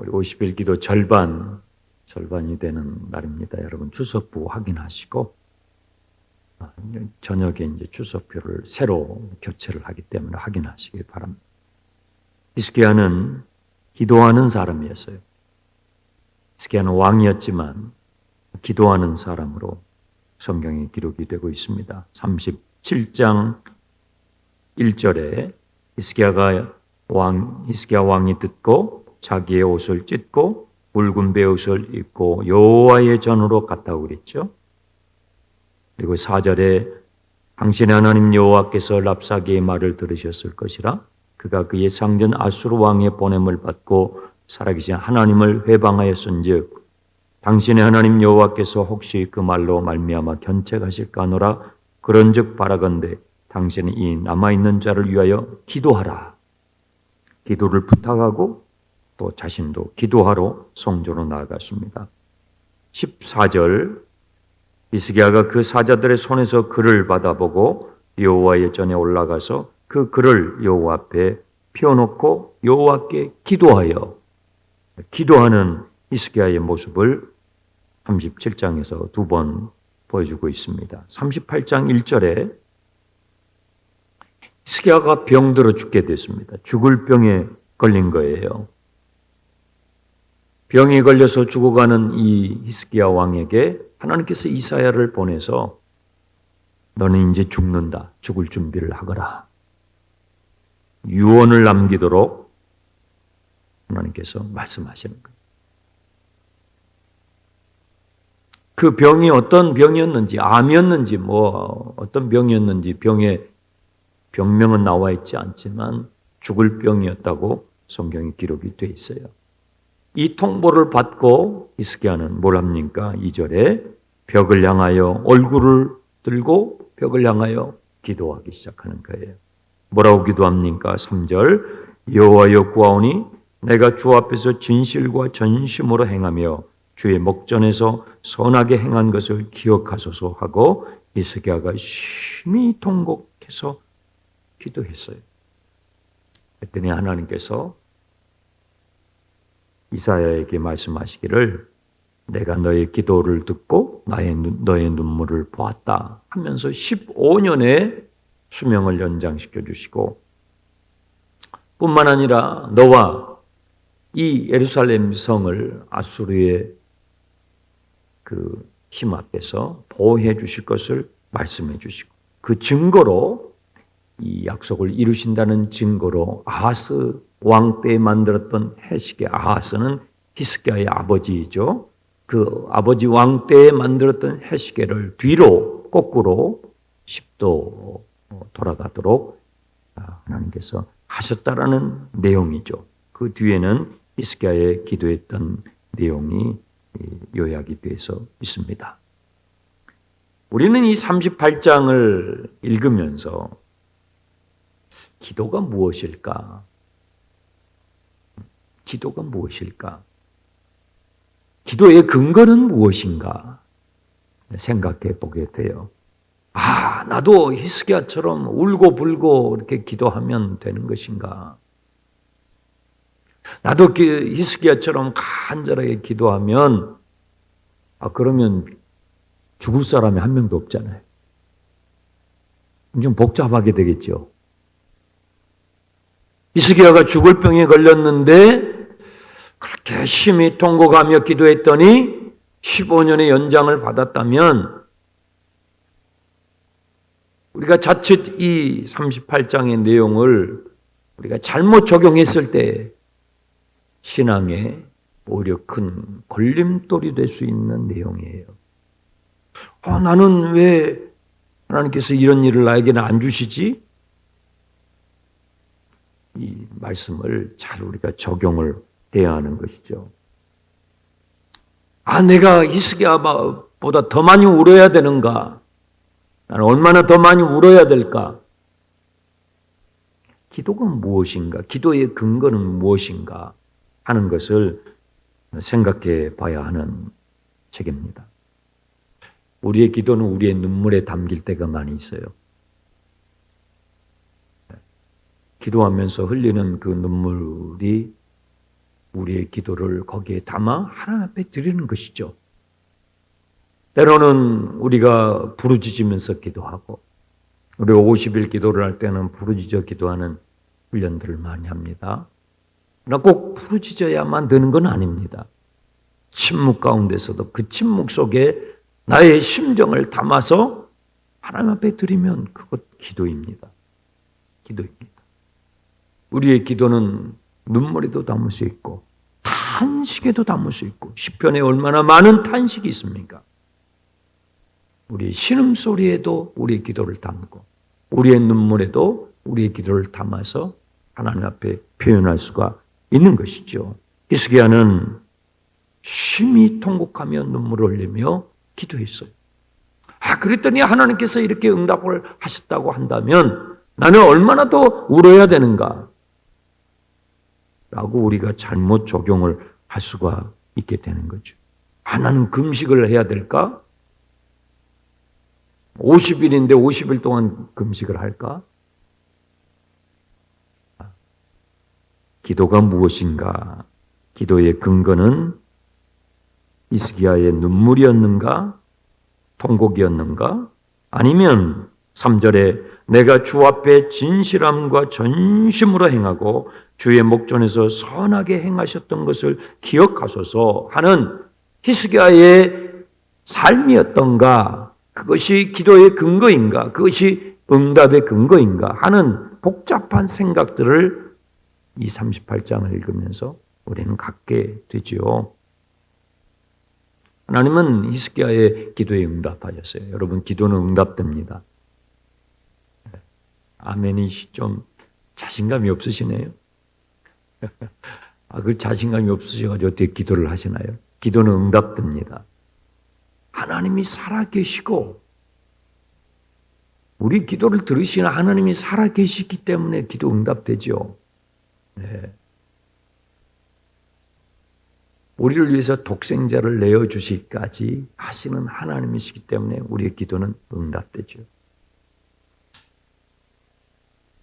우리 50일 기도 절반이 되는 날입니다. 여러분 주석부 확인하시고 저녁에 이제 주석표를 새로 교체를 하기 때문에 확인하시기 바랍니다. 히스기야는 기도하는 사람이었어요. 히스기야는 왕이었지만 기도하는 사람으로 성경에 기록이 되고 있습니다. 37장 1절에 히스기야 왕이 듣고 자기의 옷을 찢고 붉은 베옷을 입고 여호와의 전으로 갔다고 그랬죠. 그리고 4절에 당신의 하나님 여호와께서 랍사게의 말을 들으셨을 것이라 그가 그의 상전 아수르 왕의 보냄을 받고 살아계신 하나님을 회방하였은즉 당신의 하나님 여호와께서 혹시 그 말로 말미암아 견책하실까 하노라. 그런즉 바라건대 당신은 이 남아있는 자를 위하여 기도하라. 기도를 부탁하고 또 자신도 기도하러 성전으로 나아갔습니다. 14절 히스기야가 그 사자들의 손에서 글을 받아보고 여호와의 전에 올라가서 그 글을 여호와 앞에 펴놓고 여호와께 기도하여 기도하는 히스기야의 모습을 37장에서 두 번 보여주고 있습니다. 38장 1절에 히스기야가 병들어 죽게 됐습니다. 죽을 병에 걸린 거예요. 병이 걸려서 죽어가는 이 히스기야 왕에게 하나님께서 이사야를 보내서 너는 이제 죽는다. 죽을 준비를 하거라. 유언을 남기도록 하나님께서 말씀하시는 거예요. 그 병이 어떤 병이었는지, 암이었는지, 어떤 병이었는지 병의 병명은 나와 있지 않지만 죽을 병이었다고 성경에 기록이 돼 있어요. 이 통보를 받고 히스기야는 뭘 합니까? 2절에 벽을 향하여 얼굴을 들고 벽을 향하여 기도하기 시작하는 거예요. 뭐라고 기도합니까? 3절 여호와여 구하오니 내가 주 앞에서 진실과 전심으로 행하며 주의 목전에서 선하게 행한 것을 기억하소서 하고 히스기야가 심히 통곡해서 기도했어요. 그랬더니 하나님께서 이사야에게 말씀하시기를 내가 너의 기도를 듣고 너의 눈물을 보았다 하면서 15년의 수명을 연장시켜 주시고 뿐만 아니라 너와 이 예루살렘 성을 아수르의 그 힘 앞에서 보호해 주실 것을 말씀해 주시고 그 증거로 이 약속을 이루신다는 증거로 아하스 왕 때에 만들었던 해식의 아하스는 히스기야의 아버지이죠. 그 아버지 왕 때에 만들었던 해식계를 뒤로 거꾸로 10도 돌아가도록 하나님께서 하셨다라는 내용이죠. 그 뒤에는 히스기야의 기도했던 내용이 요약이 되어서 있습니다. 우리는 이 38장을 읽으면서 기도가 무엇일까? 기도가 무엇일까? 기도의 근거는 무엇인가? 생각해 보게 돼요. 나도 히스기야처럼 울고 불고 이렇게 기도하면 되는 것인가? 나도 히스기야처럼 간절하게 기도하면 그러면 죽을 사람이 한 명도 없잖아요. 좀 복잡하게 되겠죠. 히스기야가 죽을 병에 걸렸는데 그렇게 심히 통곡하며 기도했더니 15년의 연장을 받았다면 우리가 자칫 이 38장의 내용을 우리가 잘못 적용했을 때 신앙에 오히려 큰 걸림돌이 될 수 있는 내용이에요. 나는 왜 하나님께서 이런 일을 나에게는 안 주시지? 이 말씀을 잘 우리가 적용을 해야 하는 것이죠. 내가 히스기야보다 더 많이 울어야 되는가? 나는 얼마나 더 많이 울어야 될까? 기도가 무엇인가? 기도의 근거는 무엇인가? 하는 것을 생각해 봐야 하는 책입니다. 우리의 기도는 우리의 눈물에 담길 때가 많이 있어요. 기도하면서 흘리는 그 눈물이 우리의 기도를 거기에 담아 하나님 앞에 드리는 것이죠. 때로는 우리가 부르짖으면서 기도하고, 우리가 50일 기도를 할 때는 부르짖어 기도하는 훈련들을 많이 합니다. 그러나 꼭 부르짖어야만 되는 건 아닙니다. 침묵 가운데서도 그 침묵 속에 나의 심정을 담아서 하나님 앞에 드리면 그것 기도입니다. 기도입니다. 우리의 기도는 눈물에도 담을 수 있고 탄식에도 담을 수 있고, 시편에 얼마나 많은 탄식이 있습니까? 우리의 신음소리에도 우리의 기도를 담고, 우리의 눈물에도 우리의 기도를 담아서 하나님 앞에 표현할 수가 있는 것이죠. 히스기야는 심히 통곡하며 눈물을 흘리며 기도했어요. 그랬더니 하나님께서 이렇게 응답을 하셨다고 한다면 나는 얼마나 더 울어야 되는가? 라고 우리가 잘못 적용을 할 수가 있게 되는 거죠. 나는 금식을 해야 될까? 50일인데 50일 동안 금식을 할까? 기도가 무엇인가? 기도의 근거는 히스기야의 눈물이었는가? 통곡이었는가? 아니면 3절에 내가 주 앞에 진실함과 전심으로 행하고 주의 목전에서 선하게 행하셨던 것을 기억하소서 하는 히스기야의 삶이었던가? 그것이 기도의 근거인가? 그것이 응답의 근거인가? 하는 복잡한 생각들을 이 38장을 읽으면서 우리는 갖게 되지요. 하나님은 히스기야의 기도에 응답하셨어요. 여러분, 기도는 응답됩니다. 아멘이 좀 자신감이 없으시네요. 그 자신감이 없으셔가지고 어떻게 기도를 하시나요? 기도는 응답됩니다. 하나님이 살아계시고 우리 기도를 들으시는 하나님이 살아계시기 때문에 기도 응답되죠. 네. 우리를 위해서 독생자를 내어주시기까지 하시는 하나님이시기 때문에 우리의 기도는 응답되죠.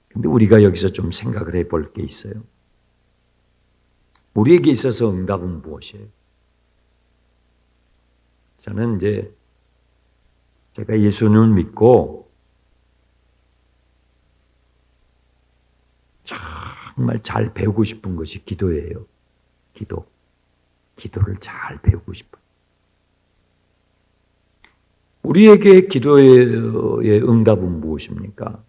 근데 우리가 여기서 좀 생각을 해볼 게 있어요. 우리에게 있어서 응답은 무엇이에요? 저는 제가 예수님을 믿고 정말 잘 배우고 싶은 것이 기도예요. 기도를 잘 배우고 싶어요. 우리에게 기도의 응답은 무엇입니까?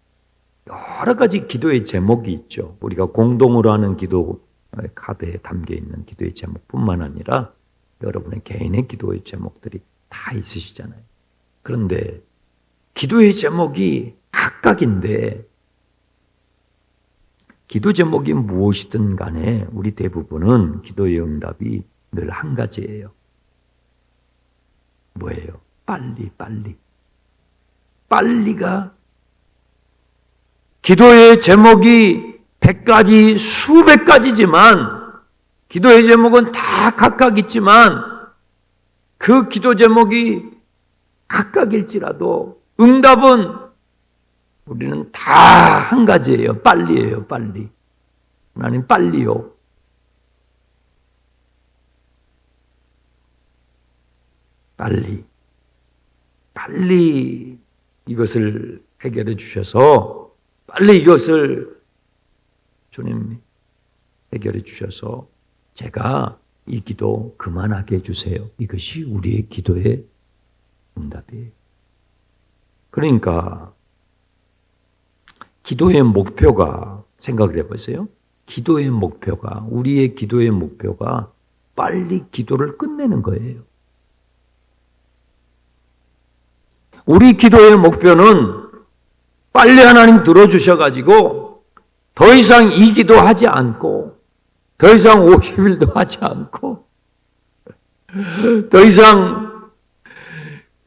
여러 가지 기도의 제목이 있죠. 우리가 공동으로 하는 기도 카드에 담겨 있는 기도의 제목뿐만 아니라 여러분의 개인의 기도의 제목들이 다 있으시잖아요. 그런데 기도의 제목이 각각인데 기도 제목이 무엇이든 간에 우리 대부분은 기도의 응답이 늘 한 가지예요. 뭐예요? 빨리가 기도의 제목이 100가지, 수백 가지지만 기도의 제목은 다 각각 있지만 그 기도 제목이 각각일지라도 응답은 우리는 다 한 가지예요. 빨리예요. 하나님 빨리요. 빨리 이것을 해결해 주셔서 빨리 이것을 주님 해결해 주셔서 제가 이 기도 그만하게 해주세요. 이것이 우리의 기도의 응답이에요. 그러니까 기도의 목표가 생각을 해보세요. 기도의 목표가 우리의 기도의 목표가 빨리 기도를 끝내는 거예요. 우리 기도의 목표는 빨리 하나님 들어주셔가지고 더 이상 이 기도하지 않고 더 이상 50일도 하지 않고 더 이상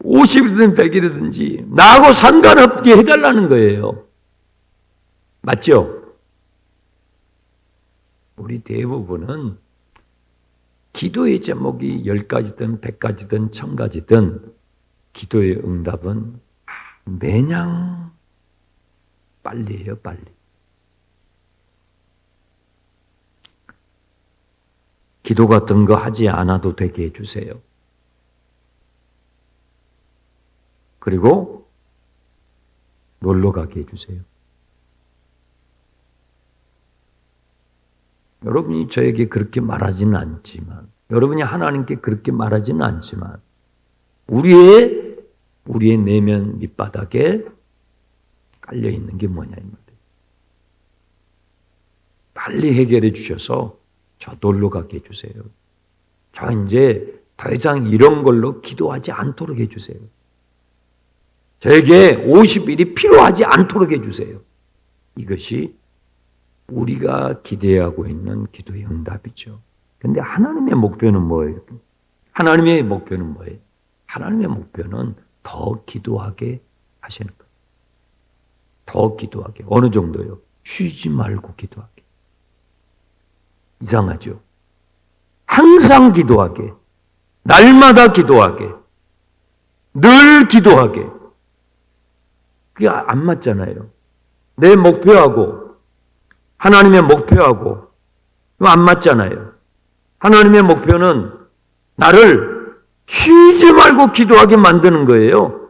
50일이든 100일이든지 나하고 상관없게 해달라는 거예요. 맞죠? 우리 대부분은 기도의 제목이 10가지든 100가지든 1000가지든 기도의 응답은 매냥 빨리예요. 기도 같은 거 하지 않아도 되게 해주세요. 그리고 놀러 가게 해주세요. 여러분이 저에게 그렇게 말하지는 않지만, 여러분이 하나님께 그렇게 말하지는 않지만, 우리의 내면 밑바닥에 깔려 있는 게 뭐냐 이 말이에요. 빨리 해결해 주셔서 저 놀러 가게 해주세요. 저 이제 더 이상 이런 걸로 기도하지 않도록 해주세요. 저에게 50일이 필요하지 않도록 해주세요. 이것이 우리가 기대하고 있는 기도의 응답이죠. 그런데 하나님의 목표는 뭐예요? 하나님의 목표는 뭐예요? 하나님의 목표는 더 기도하게 하시는 거예요. 더 기도하게. 어느 정도요? 쉬지 말고 기도하게. 이상하죠? 항상 기도하게. 날마다 기도하게. 늘 기도하게. 그게 안 맞잖아요. 내 목표하고 하나님의 목표하고 안 맞잖아요. 하나님의 목표는 나를 쉬지 말고 기도하게 만드는 거예요.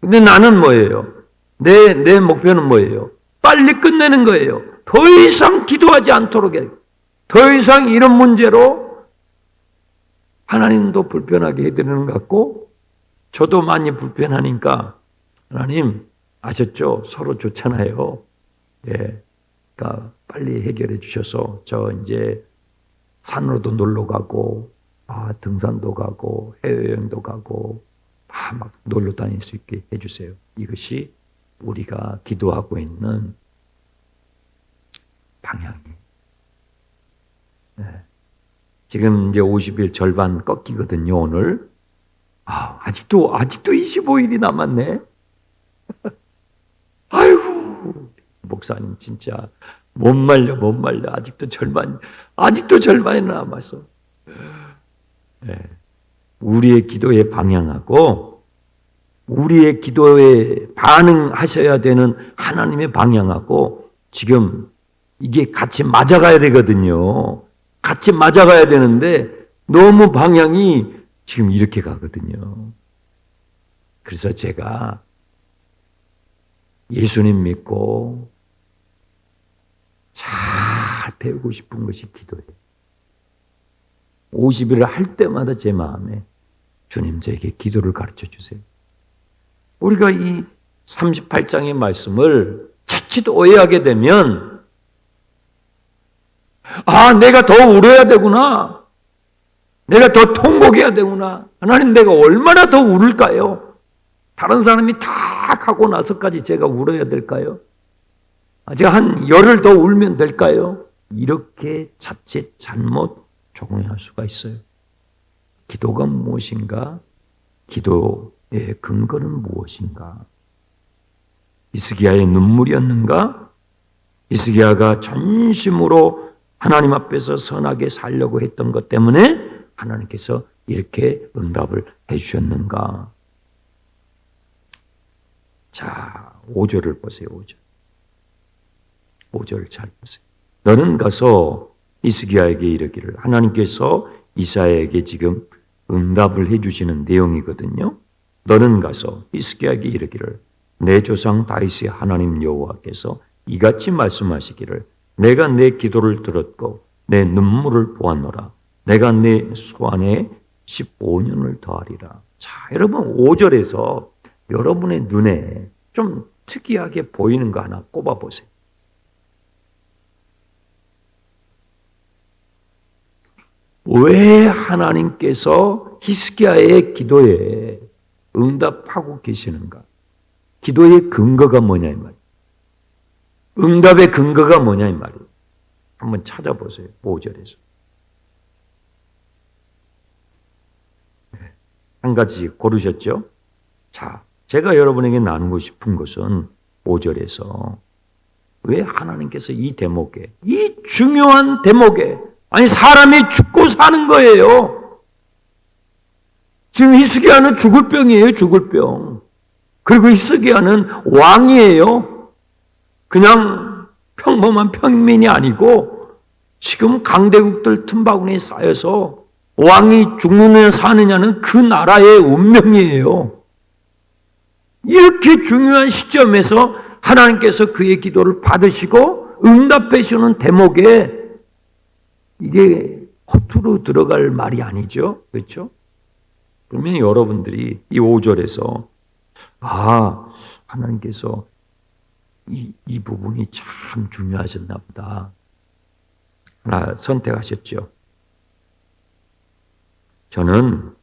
근데 나는 뭐예요? 내 목표는 뭐예요? 빨리 끝내는 거예요. 더 이상 기도하지 않도록 해요. 더 이상 이런 문제로 하나님도 불편하게 해드리는 것 같고 저도 많이 불편하니까 하나님 아셨죠? 서로 좋잖아요. 예, 그러니까 빨리 해결해 주셔서 저 이제 산으로도 놀러 가고 등산도 가고 해외여행도 가고 다 막 놀러 다닐 수 있게 해주세요. 이것이 우리가 기도하고 있는 방향이에요. 네. 지금 이제 50일 절반 꺾이거든요, 오늘. 아직도 25일이 남았네. 아이고, 목사님 진짜 못 말려. 아직도 절반이 남았어. 네. 우리의 기도에 방향하고 우리의 기도에 반응하셔야 되는 하나님의 방향하고 지금 이게 같이 맞아가야 되거든요. 같이 맞아가야 되는데 너무 방향이 지금 이렇게 가거든요. 그래서 제가 예수님 믿고 잘 배우고 싶은 것이 기도예요. 50일을 할 때마다 제 마음에 주님 저에게 기도를 가르쳐 주세요. 우리가 이 38장의 말씀을 자칫 오해하게 되면 내가 더 울어야 되구나. 내가 더 통곡해야 되구나. 하나님 내가 얼마나 더 울을까요? 다른 사람이 다 가고 나서까지 제가 울어야 될까요? 제가 한 열흘 더 울면 될까요? 이렇게 자칫 잘못 적용할 수가 있어요. 기도가 무엇인가? 기도의 근거는 무엇인가? 히스기야의 눈물이었는가? 히스기야가 전심으로 하나님 앞에서 선하게 살려고 했던 것 때문에 하나님께서 이렇게 응답을 해주셨는가? 자, 5절을 보세요. 5절 잘 보세요. 너는 가서 히스기야에게 이르기를, 하나님께서 이사야에게 지금 응답을 해주시는 내용이거든요. 너는 가서 히스기야에게 이르기를, 내 조상 다윗의 하나님 여호와께서 이같이 말씀하시기를, 내가 내 기도를 들었고 내 눈물을 보았노라. 내가 내 소원에 15년을 더하리라. 자, 여러분 5절에서 여러분의 눈에 좀 특이하게 보이는 거 하나 꼽아보세요. 왜 하나님께서 히스기야의 기도에 응답하고 계시는가? 기도의 근거가 뭐냐 이 말이에요. 응답의 근거가 뭐냐 이 말이에요. 한번 찾아보세요. 5절에서. 한 가지 고르셨죠? 자, 제가 여러분에게 나누고 싶은 것은 5절에서 왜 하나님께서 이 대목에, 이 중요한 대목에, 사람이 죽고 사는 거예요. 지금 히스기야는 죽을 병이에요, 죽을 병. 그리고 히스기야는 왕이에요. 그냥 평범한 평민이 아니고 지금 강대국들 틈바구니에 쌓여서 왕이 죽느냐 사느냐는 그 나라의 운명이에요. 이렇게 중요한 시점에서 하나님께서 그의 기도를 받으시고 응답해 주는 대목에 이게 허투루 들어갈 말이 아니죠. 그렇죠? 그러면 여러분들이 이 5절에서 하나님께서 이 부분이 참 중요하셨나 보다. 하나 선택하셨죠. 저는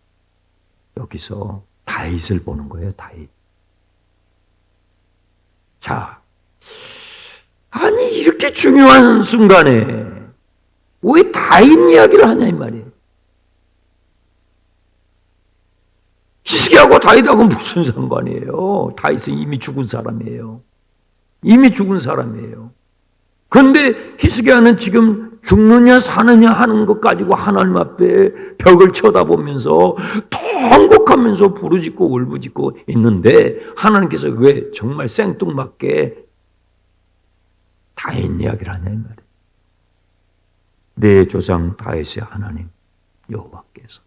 여기서 다윗을 보는 거예요. 다윗. 자, 아니 이렇게 중요한 순간에 왜 다윗 이야기를 하냐 이 말이에요. 히스기야하고 다윗하고 무슨 상관이에요? 다윗은 이미 죽은 사람이에요. 이미 죽은 사람이에요. 그런데 히스기야는 지금 죽느냐 사느냐 하는 것 가지고 하나님 앞에 벽을 쳐다보면서 통곡하면서 부르짖고 울부짖고 있는데 하나님께서 왜 정말 생뚱맞게 다윗 이야기를 하냐 이 말이에요. 내 조상 다윗의 하나님 여호와께서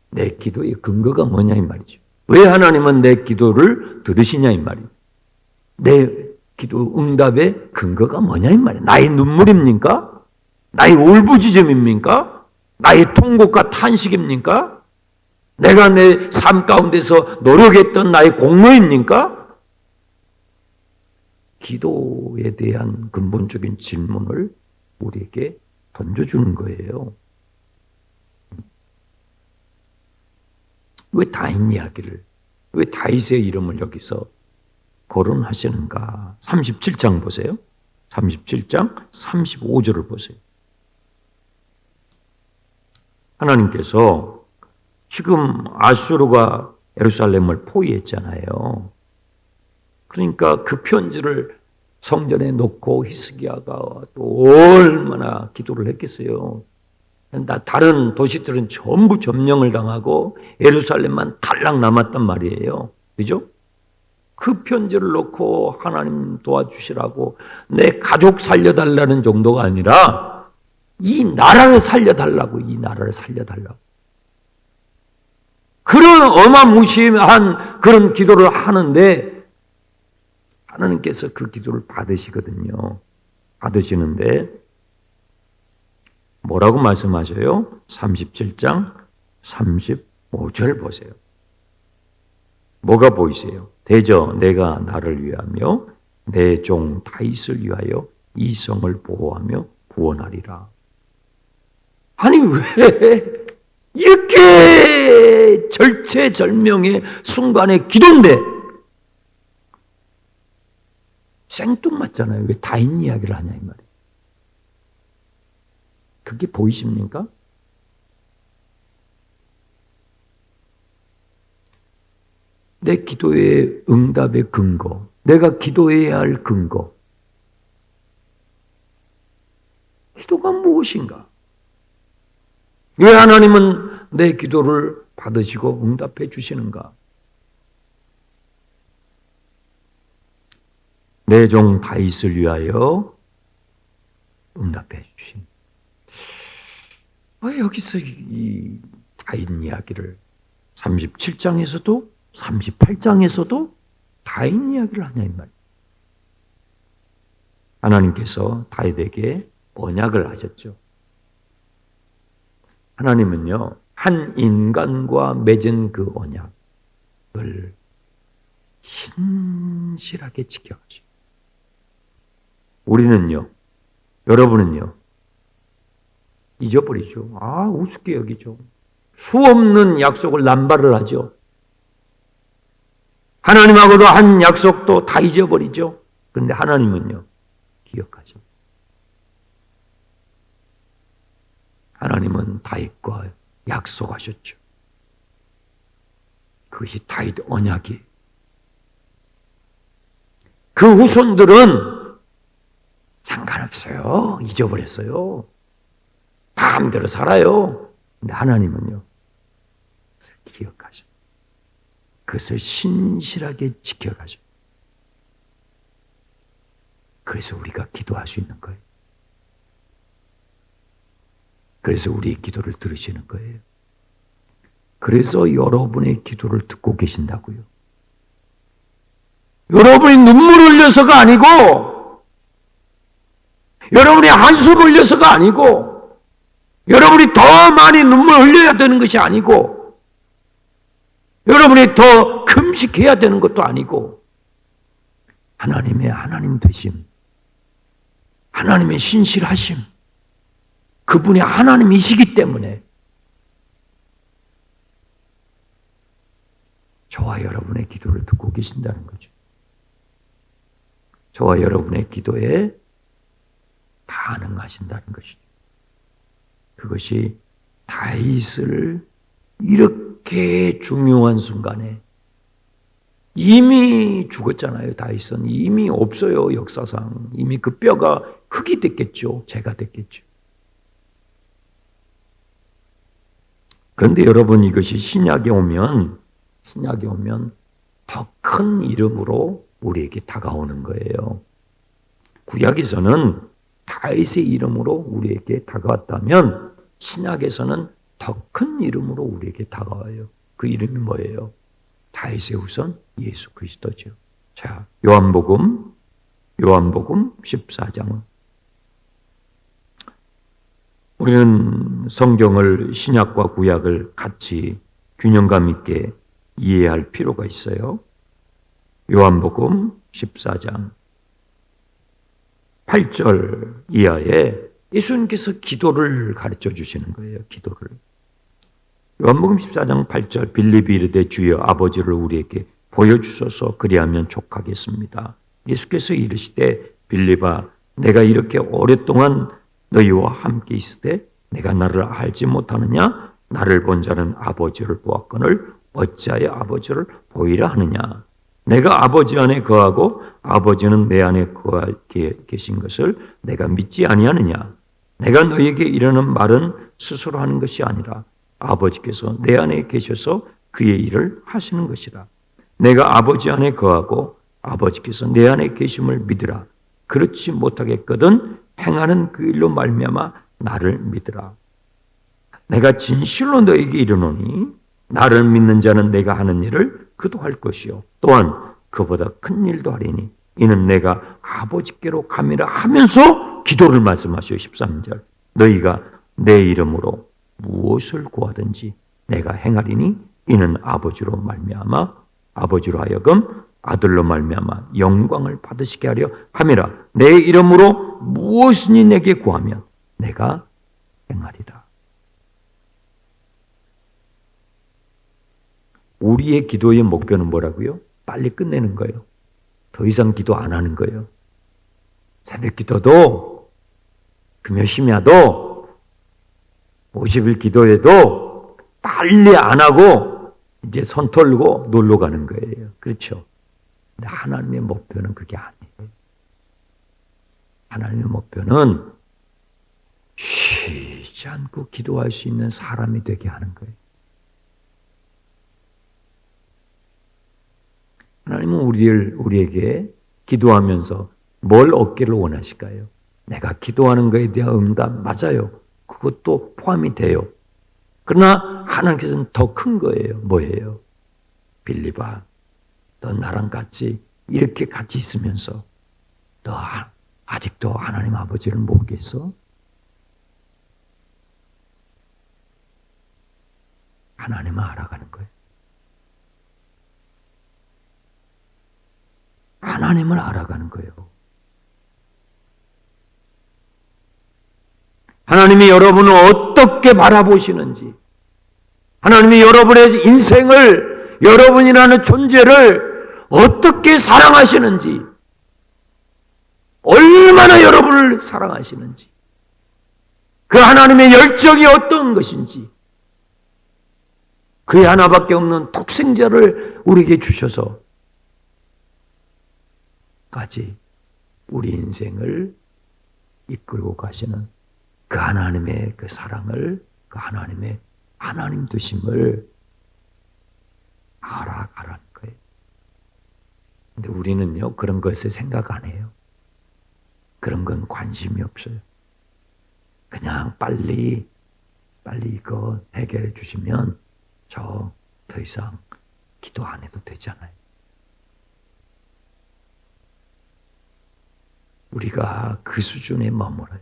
내 기도의 근거가 뭐냐 이 말이죠. 왜 하나님은 내 기도를 들으시냐 이 말이에요. 내 기도 응답의 근거가 뭐냐 이 말이에요. 나의 눈물입니까? 나의 울부짖음입니까? 나의 통곡과 탄식입니까? 내가 내 삶 가운데서 노력했던 나의 공로입니까? 기도에 대한 근본적인 질문을 우리에게 던져주는 거예요. 왜 다윗 이야기를, 왜 다윗의 이름을 여기서 거론하시는가? 37장 보세요. 37장 35절을 보세요. 하나님께서 지금 아수르가 예루살렘을 포위했잖아요. 그러니까 그 편지를 성전에 놓고 히스기야가 또 얼마나 기도를 했겠어요. 다른 도시들은 전부 점령을 당하고 예루살렘만 탈락 남았단 말이에요. 그죠? 그 편지를 놓고 하나님 도와주시라고 내 가족 살려달라는 정도가 아니라 이 나라를 살려달라고, 이 나라를 살려달라고. 그런 어마무시한 그런 기도를 하는데 하나님께서 그 기도를 받으시거든요. 받으시는데 뭐라고 말씀하셔요? 37장 35절 보세요. 뭐가 보이세요? 대저 내가 나를 위하며 내 종 다윗을 위하여 이 성을 보호하며 구원하리라. 아니 왜 이렇게 절체절명의 순간의 기도인데 생뚱맞잖아요. 왜 다윗 이야기를 하냐 이 말이에요. 그게 보이십니까? 내 기도의 응답의 근거, 내가 기도해야 할 근거. 기도가 무엇인가? 왜 하나님은 내 기도를 받으시고 응답해 주시는가? 내 종 다윗을 위하여 응답해 주신. 왜 여기서 이 다윗 이야기를 37장에서도 38장에서도 다윗 이야기를 하냐 이 말이에요. 하나님께서 다윗에게 언약을 하셨죠. 하나님은요, 한 인간과 맺은 그 언약을 신실하게 지켜가시고 우리는요, 여러분은요, 잊어버리죠. 우습게 여기죠. 수없는 약속을 남발을 하죠. 하나님하고도 한 약속도 다 잊어버리죠. 그런데 하나님은요, 기억하죠. 하나님은 다윗과 약속하셨죠. 그것이 다윗 언약이에요. 그 후손들은 상관없어요. 잊어버렸어요. 마음대로 살아요. 근데 하나님은요, 그것을 기억하죠. 그것을 신실하게 지켜가죠. 그래서 우리가 기도할 수 있는 거예요. 그래서 우리의 기도를 들으시는 거예요. 그래서 여러분의 기도를 듣고 계신다고요. 여러분이 눈물 흘려서가 아니고, 여러분이 한숨 흘려서가 아니고, 여러분이 더 많이 눈물 흘려야 되는 것이 아니고, 여러분이 더 금식해야 되는 것도 아니고, 하나님의 하나님 되심, 하나님의 신실하심, 그분이 하나님이시기 때문에 저와 여러분의 기도를 듣고 계신다는 거죠. 저와 여러분의 기도에 반응하신다는 것이죠. 그것이 다윗을 이렇게 중요한 순간에, 이미 죽었잖아요. 다윗은 이미 없어요. 역사상 이미 그 뼈가 흙이 됐겠죠. 재가 됐겠죠. 그런데 여러분, 이것이 신약에 오면 더 큰 이름으로 우리에게 다가오는 거예요. 구약에서는 다윗의 이름으로 우리에게 다가왔다면 신약에서는 더 큰 이름으로 우리에게 다가와요. 그 이름이 뭐예요? 다윗의 후손 예수 그리스도죠. 자, 요한복음 14장. 우리는 성경을, 신약과 구약을 같이 균형감 있게 이해할 필요가 있어요. 요한복음 14장 8절 이하에 예수님께서 기도를 가르쳐 주시는 거예요. 기도를. 요한복음 14장 8절, 빌립이 이르되 주여 아버지를 우리에게 보여주소서, 그리하면 족하겠습니다. 예수께서 이르시되 빌립아, 내가 이렇게 오랫동안 너희와 함께 있으되 내가 나를 알지 못하느냐? 나를 본 자는 아버지를 보았거늘 어찌하여 아버지를 보이라 하느냐? 내가 아버지 안에 거하고 아버지는 내 안에 거하 계신 것을 내가 믿지 아니하느냐? 내가 너희에게 이르는 말은 스스로 하는 것이 아니라 아버지께서 내 안에 계셔서 그의 일을 하시는 것이라. 내가 아버지 안에 거하고 아버지께서 내 안에 계심을 믿으라. 그렇지 못하겠거든 행하는 그 일로 말미암아 나를 믿으라. 내가 진실로 너에게 이르노니 나를 믿는 자는 내가 하는 일을 그도 할 것이요 또한 그보다 큰 일도 하리니 이는 내가 아버지께로 감이라 하면서 기도를 말씀하시오. 13절. 너희가 내 이름으로 무엇을 구하든지 내가 행하리니 이는 아버지로 말미암아 아버지로 하여금 아들로 말미암아 영광을 받으시게 하려 함이라. 내 이름으로 무엇이니 내게 구하면 내가 행하리라. 우리의 기도의 목표는 뭐라고요? 빨리 끝내는 거예요. 더 이상 기도 안 하는 거예요. 새벽 기도도 금요 심야도 50일 기도에도 빨리 안 하고 이제 손 털고 놀러 가는 거예요. 그렇죠? 근데 하나님의 목표는 그게 아니에요. 하나님의 목표는 쉬지 않고 기도할 수 있는 사람이 되게 하는 거예요. 하나님은 우리에게 기도하면서 뭘 얻기를 원하실까요? 내가 기도하는 것에 대한 응답, 맞아요. 그것도 포함이 돼요. 그러나 하나님께서는 더 큰 거예요. 뭐예요? 빌립아, 너 나랑 같이 이렇게 같이 있으면서 너 아직도 하나님 아버지를 모르겠어? 하나님을 알아가는 거예요. 하나님을 알아가는 거예요. 하나님이 여러분을 어떻게 바라보시는지, 하나님이 여러분의 인생을, 여러분이라는 존재를 어떻게 사랑하시는지, 얼마나 여러분을 사랑하시는지, 그 하나님의 열정이 어떤 것인지, 그 하나밖에 없는 독생자를 우리에게 주셔서 까지 우리 인생을 이끌고 가시는 그 하나님의 그 사랑을, 그 하나님의 하나님 되심을 알아가라는 거예요. 근데 우리는요, 그런 것을 생각 안 해요. 그런 건 관심이 없어요. 그냥 빨리 빨리 이거 해결해 주시면 저 더 이상 기도 안 해도 되잖아요. 우리가 그 수준에 머물어요.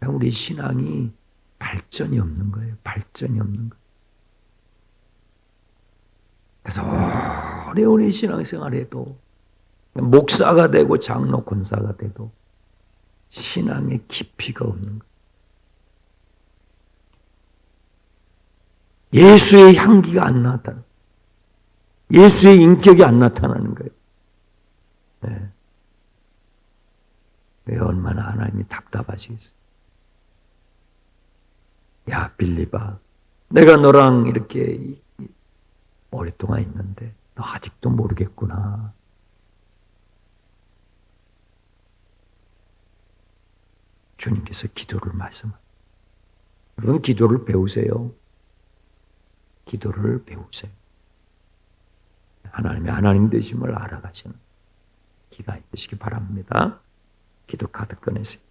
우리 신앙이 발전이 없는 거예요. 발전이 없는 거예요. 그래서 오래오래 신앙생활해도 목사가 되고 장로 권사가 돼도 신앙의 깊이가 없는 거예요. 예수의 향기가 안 나타나. 예수의 인격이 안 나타나는 거예요. 네. 왜 얼마나 하나님이 답답하시겠어요. 야 빌립아, 내가 너랑 이렇게 오랫동안 있는데 너 아직도 모르겠구나. 주님께서 기도를 말씀하세요. 여러분 기도를 배우세요. 기도를 배우세요. 하나님의 하나님 되심을 알아가시는 기가 있으시기 바랍니다. 기도 카드 꺼내세요.